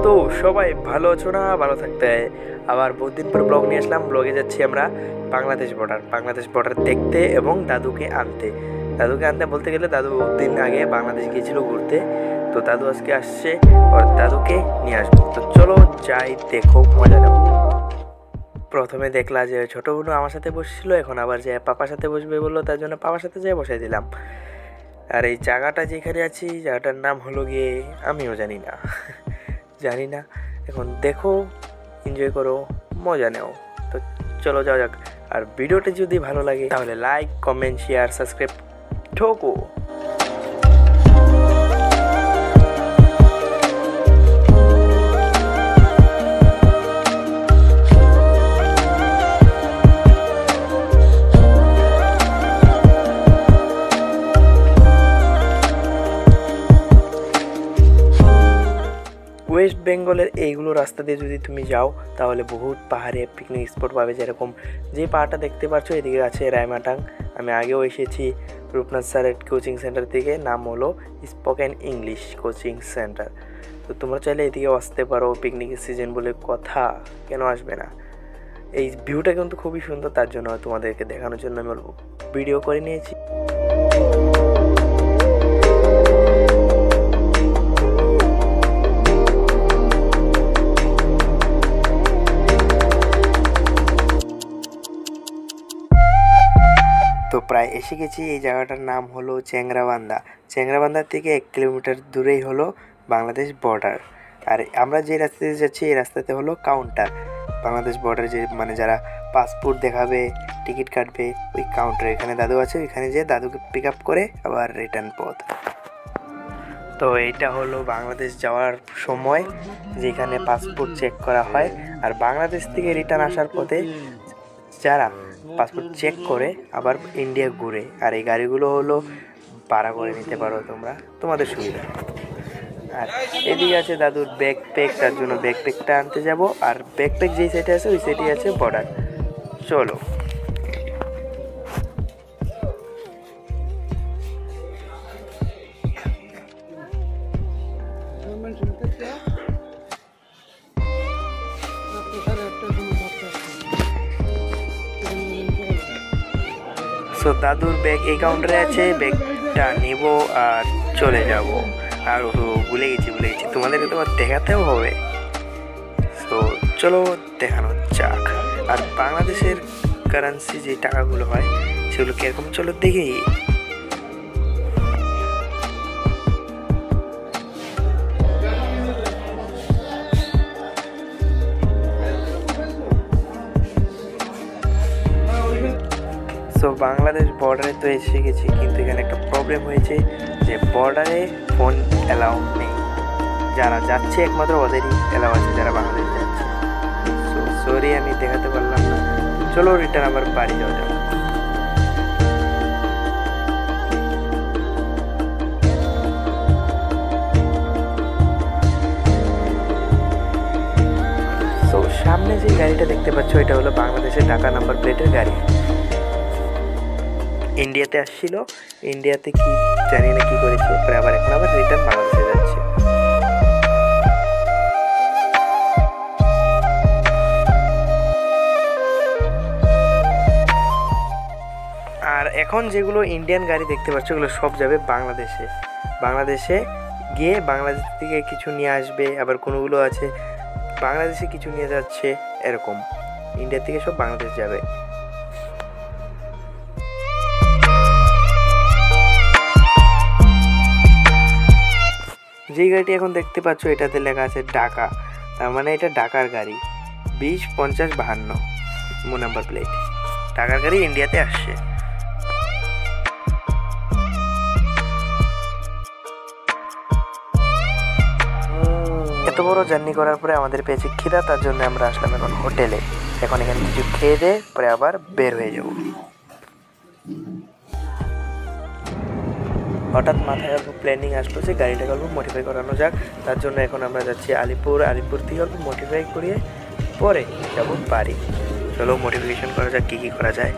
তো সবাই ভালো আছো না? ভালো থাকতে হয়। আবার বহুত দিন পর ব্লগ নিয়ে আসলাম। ব্লগে যাচ্ছি আমরা বাংলাদেশ বর্ডার দেখতে এবং দাদুকে আনতে বলতে গেলে দাদু বহুত দিন আগে বাংলাদেশ গিয়েছিল ঘুরতে। তো দাদু আজকে আসছে, আর দাদুকে নিয়ে আসবো। তো চলো যাই, দেখো, মজা নাও। প্রথমে দেখলা যে ছোট বোনু আমার সাথে বসছিল, এখন আবার যে পাপার সাথে বসবে বললো, তার জন্য পাপার সাথে যেয়ে বসাই দিলাম। আর এই জায়গাটা যেখানে আছি, জায়গাটার নাম হলো গিয়ে আমিও জানি না। এখন দেখো, এনজয় করো, মজা নেও। তো চলো যাওয়া যাক। আর ভিডিওটা যদি ভালো লাগে তাহলে লাইক, কমেন্ট, শেয়ার, সাবস্ক্রাইব ঠোকো। ওয়েস্ট বেঙ্গলের এইগুলো রাস্তা দিয়ে যদি তুমি যাও তাহলে বহুত পাহাড়ে পিকনিক স্পট পাবে। যেরকম যে পাহাড়টা দেখতে পাচ্ছ এদিকে আছে রায়মাটাং। আমি আগেও এসেছি রূপনাথ স্যারের কোচিং সেন্টার থেকে, নাম হলো স্পোকেন ইংলিশ কোচিং সেন্টার। তো তোমরা চাইলে এদিকেও আসতে পারো, পিকনিকের সিজন বলে কথা, কেন আসবে না। এই ভিউটা কিন্তু খুবই সুন্দর, তার জন্য তোমাদেরকে দেখানোর জন্য আমি ভিডিও করে নিয়েছি। তো প্রায় এসে গেছি। এই জায়গাটার নাম হলো চ্যাংরাবান্ধার থেকে 1 কিলোমিটার দূরেই হলো বাংলাদেশ বর্ডার। আর আমরা যে রাস্তাতে যাচ্ছি এই রাস্তাতে হলো কাউন্টার। বাংলাদেশ বর্ডার যে যারা পাসপোর্ট দেখাবে, টিকিট কাটবে, ওই কাউন্টার। এখানে দাদু আছে, ওইখানে যেয়ে দাদুকে পিক আপ করে আবার রিটার্ন পথ। তো এইটা হলো বাংলাদেশ যাওয়ার সময়, যেখানে পাসপোর্ট চেক করা হয়। আর বাংলাদেশ থেকে রিটার্ন আসার পথে যারা পাসপোর্ট চেক করে আবার ইন্ডিয়া ঘুরে। আর এই গাড়িগুলো হলো ভাড়া করে নিতে পারো তোমরা, তোমাদের সুবিধা। আর এদিকে আছে দাদুর ব্যাকপ্যাক, তার জন্য ব্যাকপ্যাকটা আনতে যাব। আর ব্যাকপ্যাক যেই সাইডে আছে ওই সাইডে আছে বর্ডার। চলো। সো দাদুর ব্যাগ এই কাউন্টারে আছে, ব্যাগটা নেব আর চলে যাব। আর ভুলে গেছি তোমাদেরকে তো দেখাতেও হবে। সো চলো দেখানো যাক। আর বাংলাদেশের কারেন্সি যে টাকাগুলো হয় সেগুলো কীরকম, চলো দেখি। তো বাংলাদেশ বর্ডারে তো এসে গেছি, কিন্তু এখানে একটা প্রবলেম হয়েছে যে বর্ডারে ফোন অ্যালাউ নেই। যারা যাচ্ছে একমাত্র ওদেরই অ্যালাউ আছে, যারা বাংলাদেশ যাচ্ছে। সো সরি, আমি দেখাতে পারলাম না। চলো রিটার্ন আবার বাড়ি যাওয়া যাক। তো সামনে যে গাড়িটা দেখতে পাচ্ছ এটা হলো বাংলাদেশের ঢাকা নাম্বার প্লেটের গাড়ি। ইন্ডিয়াতে আসছিল, ইন্ডিয়াতে কি জানি না কি করেছে, এখন আবার রিটার্ন বাংলাদেশে যাচ্ছে। আর এখন যেগুলো ইন্ডিয়ান গাড়ি দেখতে পাচ্ছ ওগুলো সব যাবে বাংলাদেশে গিয়ে বাংলাদেশ থেকে কিছু নিয়ে আসবে। আবার কোনোগুলো আছে বাংলাদেশে কিছু নিয়ে যাচ্ছে, এরকম ইন্ডিয়া থেকে সব বাংলাদেশ যাবে। যে গাড়িটি এখন দেখতে পাচ্ছ এটাতে লেখা আছে ঢাকা, তার মানে এটা ঢাকার গাড়ি। 20-50-52 নাম্বার প্লেট, ঢাকার গাড়ি ইন্ডিয়াতে আসছে। এত বড় জার্নি করার পরে আমাদের পেয়েছে খিদা, তার জন্য আমরা আসলাম এখন হোটেলে। এখন এখানে কিছু খেয়ে দিয়ে পরে আবার বের হয়ে যাব। হঠাৎ মাথায় অল্প প্ল্যানিং আসলো যে গাড়িটাকে অল্প মডিফাই করানো যাক, তার জন্য এখন আমরা যাচ্ছি আলিপুর থেকে অল্প মডিফাই করিয়ে পরে যাব বাড়ি। চলো মডিফিকেশন করা যাক, কী করা যায়।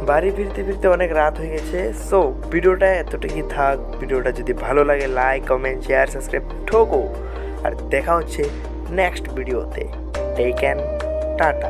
বাড়ি ফিরতে ফিরতে অনেক রাত হয়ে গেছে। সো ভিডিওটা এতটুকুই থাক। ভিডিওটা যদি ভালো লাগে লাইক কমেন্ট শেয়ার সাবস্ক্রাইব ঠোকো। আর দেখা হচ্ছে নেক্সট ভিডিওতে। Take care, tata.